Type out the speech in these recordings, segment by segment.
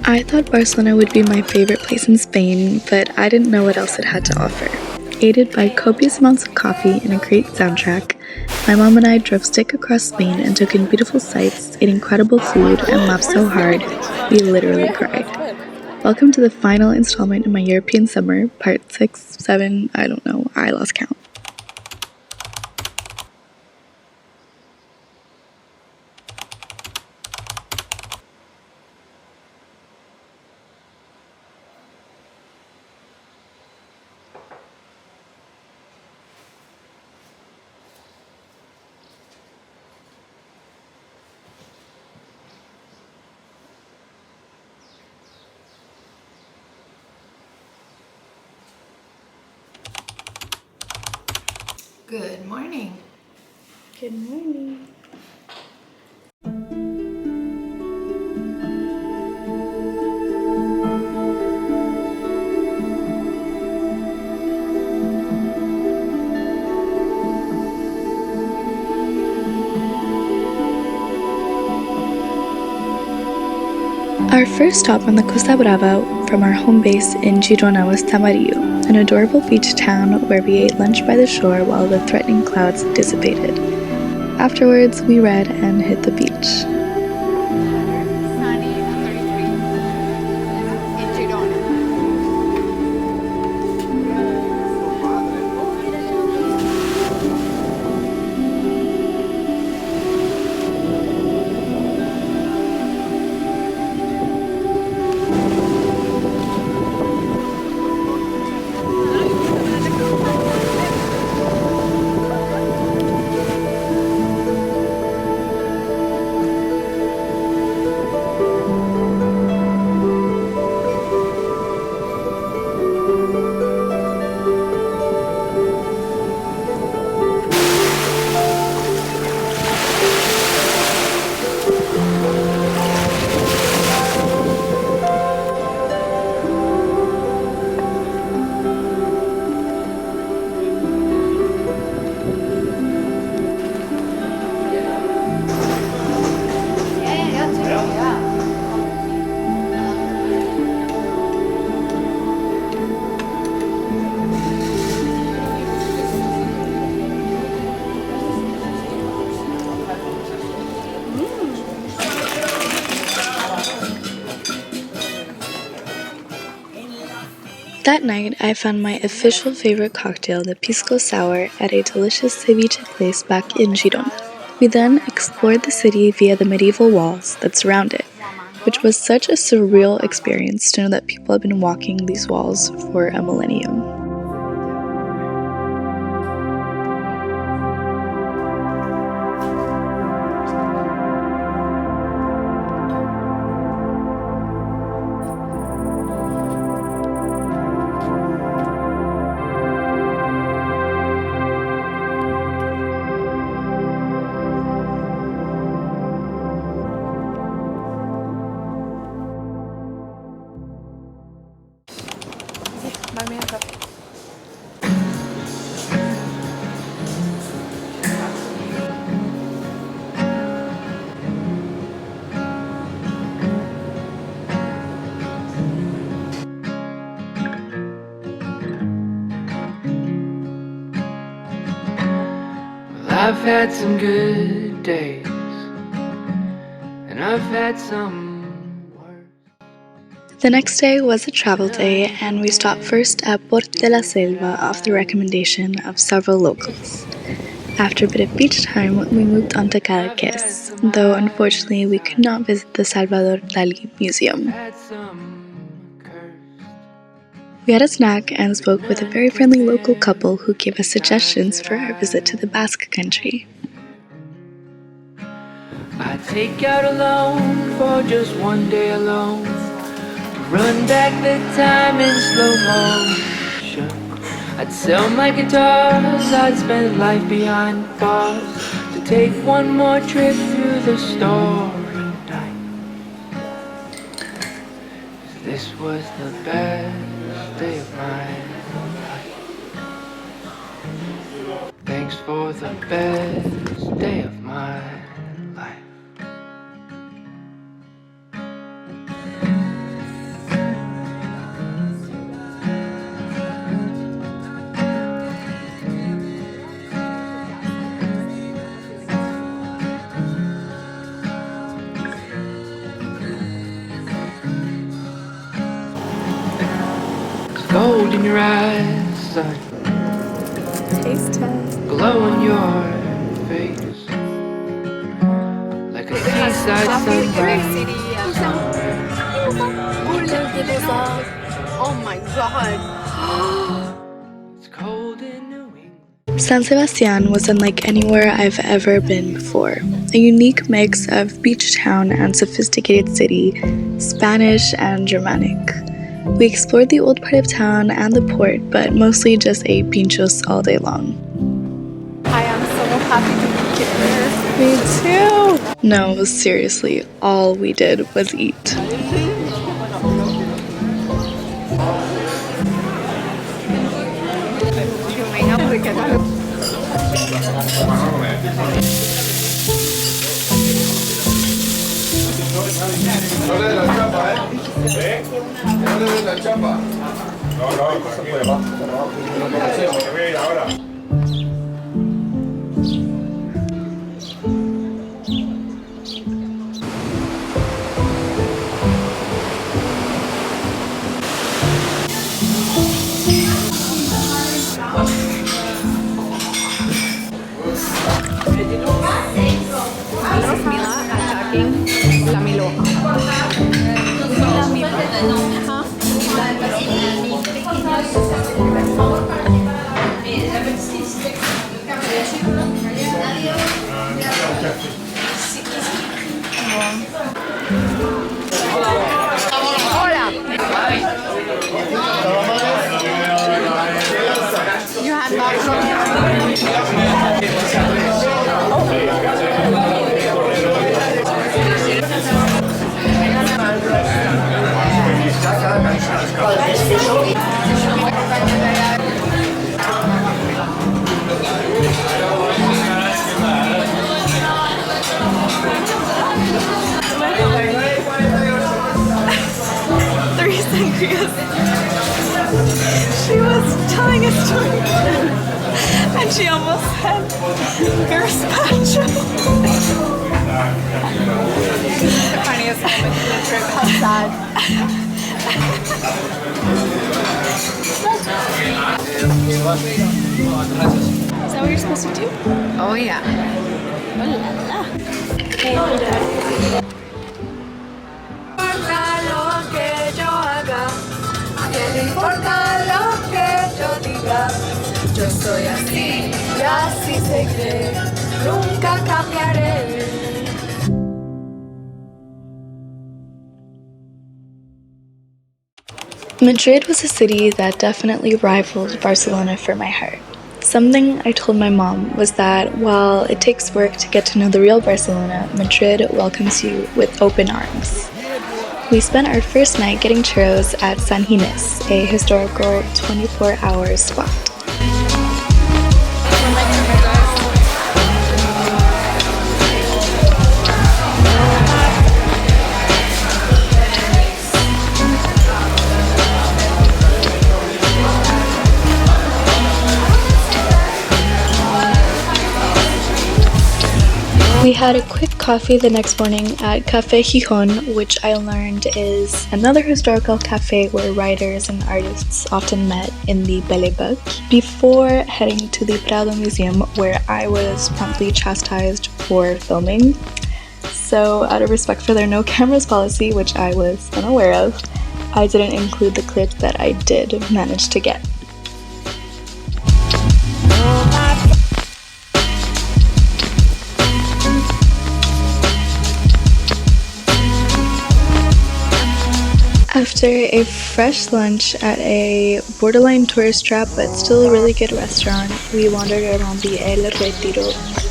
I thought Barcelona would be my favorite place in Spain, but I didn't know what else it had to offer. Aided by copious amounts of coffee and a great soundtrack, my mom and I drove stick across Spain and took in beautiful sights, ate incredible food, and laughed so hard, we literally cried. Welcome to the final installment in my European summer, part 6, 7, I don't know, I lost count. Good morning. Good morning. Our first stop on the Costa Brava from our home base in Girona was Tamarillo, an adorable beach town where we ate lunch by the shore while the threatening clouds dissipated. Afterwards, we read and hit the beach. Sunny and 33 in Girona. That night, I found my official favorite cocktail, the pisco sour, at a delicious ceviche place back in Girona. We then explored the city via the medieval walls that surround it, which was such a surreal experience to know that people have been walking these walls for a millennium. I've had some good days, and I've had some worse. The next day was a travel day, and we stopped first at Port de la Selva off the recommendation of several locals. After a bit of beach time, we moved on to Cadaqués, though unfortunately we could not visit the Salvador Dali Museum. We had a snack and spoke with a very friendly local couple who gave us suggestions for our visit to the Basque Country. I'd take out a loan for just one day alone, run back the time in slow motion. I'd sell my guitars, I'd spend life behind bars, to take one more trip through the story time. This was the best day of my life. Thanks for the best day of my life. gold in your eyes, a Taste test. glow on your face, like a seaside sunrise. Oh my god. It's cold in New England. San Sebastián was unlike anywhere I've ever been before. A unique mix of beach town and sophisticated city, Spanish and Germanic. We explored the old part of town and the port, but mostly just ate pinchos all day long. I am so happy to be here. Me too. No, seriously, all we did was eat. No le de la chapa, ¿eh? No le de la chapa. No, tranquilo. Me voy a ir ahora. Meela attacking la Miloja. Hola. You had three sangrias. She was telling a story and she almost had gazpacho. The funniest moment in the trip. How sad. Is that what you're supposed to do? Oh yeah. Oh la la. Yo soy así y así seguiré, nunca cambiaré. Madrid was a city that definitely rivaled Barcelona for my heart. Something I told my mom was that while it takes work to get to know the real Barcelona, Madrid welcomes you with open arms. We spent our first night getting churros at San Ginés, a historical 24-hour spot. We had a quick coffee the next morning at Café Gijón, which I learned is another historical cafe where writers and artists often met in the Belle Époque, before heading to the Prado Museum, where I was promptly chastised for filming. So out of respect for their no cameras policy, which I was unaware of, I didn't include the clip that I did manage to get. After a fresh lunch at a borderline tourist trap but still a really good restaurant, we wandered around the El Retiro Park.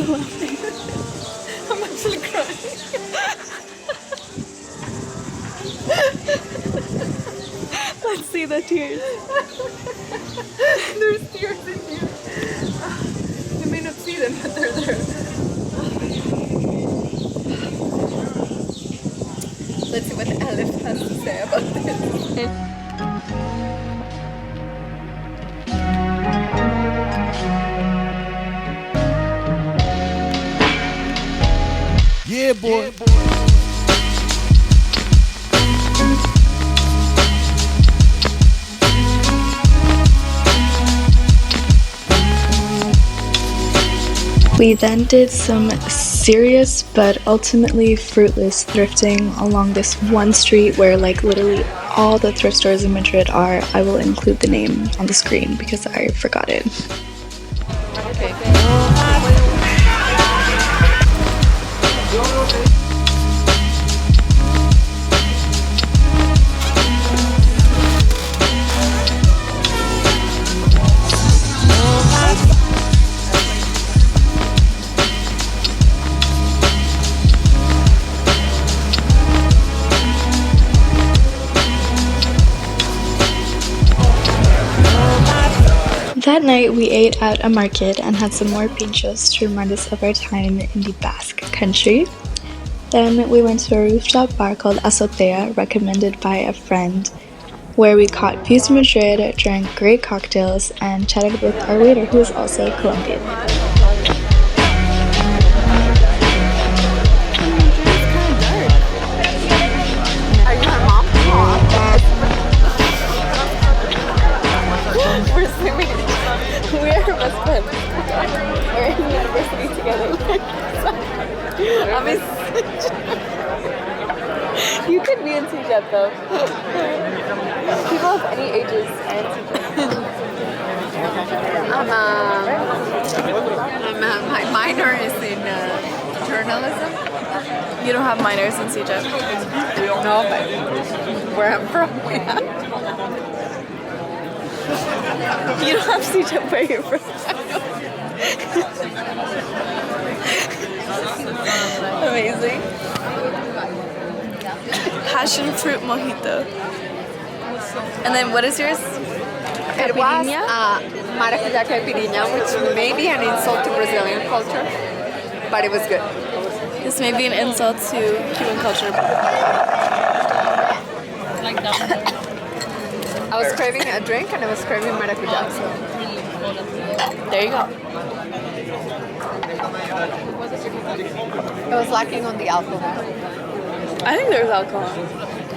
laughing. I'm actually crying. Let's see the tears. There's tears in here. You may not see them, but they're there. Let's see what the elephant has to say about this. Yeah, boy. We then did some serious but ultimately fruitless thrifting along this one street where like literally all the thrift stores in Madrid are. I will include the name on the screen because I forgot it. Okay. That night we ate at a market and had some more pinchos to remind us of our time in the Basque Country. Then we went to a rooftop bar called Azotea, recommended by a friend, where we caught views of Madrid, drank great cocktails, and chatted with our waiter, who is also Colombian. Are you her mom? We're swimming. We are best friends. We're in university together. You could be in CJEP though. People of any ages and my minor is in journalism. You don't have minors in CJEP. No, but where I'm from, we have. You don't have CJEP where you're from. Amazing. Passion fruit mojito. And then what is yours? It was maracuja caipirinha, which may be an insult to Brazilian culture, but it was good. This may be an insult to Cuban culture. I was craving a drink and I was craving maracuja. So. There you go. It was lacking on the alcohol. I think there's alcohol.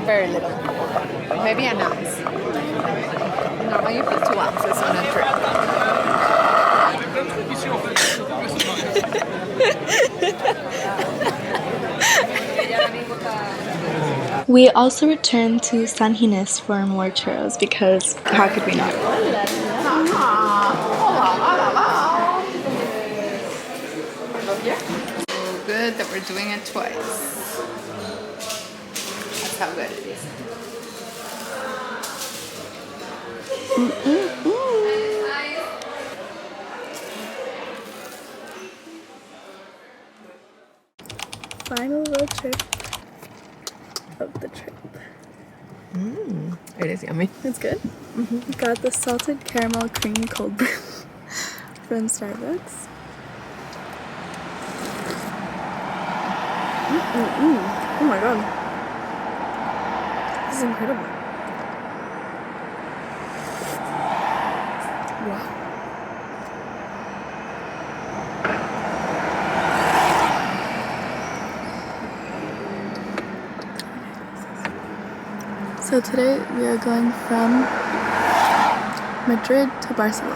Very little. Maybe an ounce. Normally you put 2 ounces on a drink. We also returned to San Ginés for more churros because how could we not? So good that we're doing it twice. That's how good it is. Final road trip of the trip. It is yummy. It's good. We got the salted caramel cream cold brew from Starbucks. Oh my god. This is incredible. Wow. So today we are going from Madrid to Barcelona.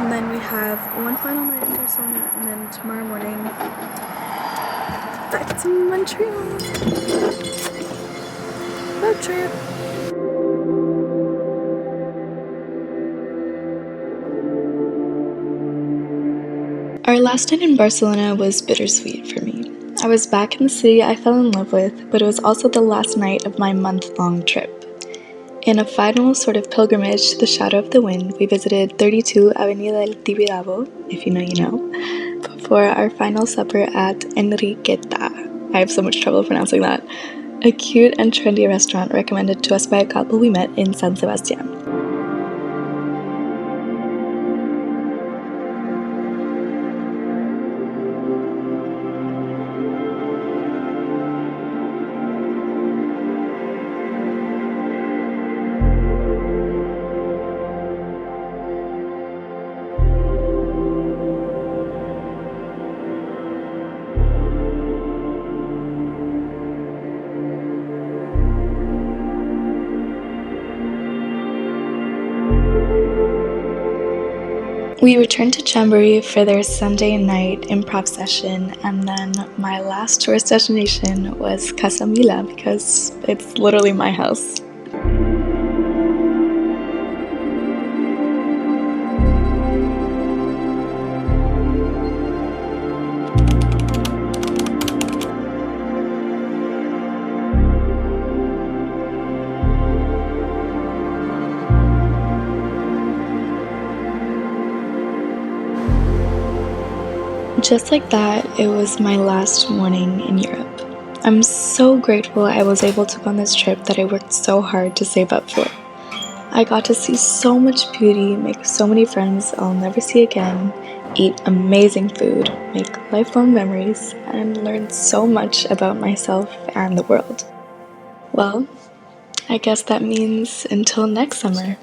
And then we have one final night in Barcelona, and then tomorrow morning back to Montreal. Road trip. Our last night in Barcelona was bittersweet for me. I was back in the city I fell in love with, but it was also the last night of my month-long trip. In a final sort of pilgrimage to the shadow of the wind, we visited 32 Avenida del Tibidabo, if you know, you know, before our final supper at Enriqueta. I have so much trouble pronouncing that. A cute and trendy restaurant recommended to us by a couple we met in San Sebastian. We returned to Jamboree for their Sunday night improv session, and then my last tourist destination was Casa Meela because it's literally my house. Just like that, it was my last morning in Europe. I'm so grateful I was able to go on this trip that I worked so hard to save up for. I got to see so much beauty, make so many friends I'll never see again, eat amazing food, make lifelong memories, and learn so much about myself and the world. Well, I guess that means until next summer.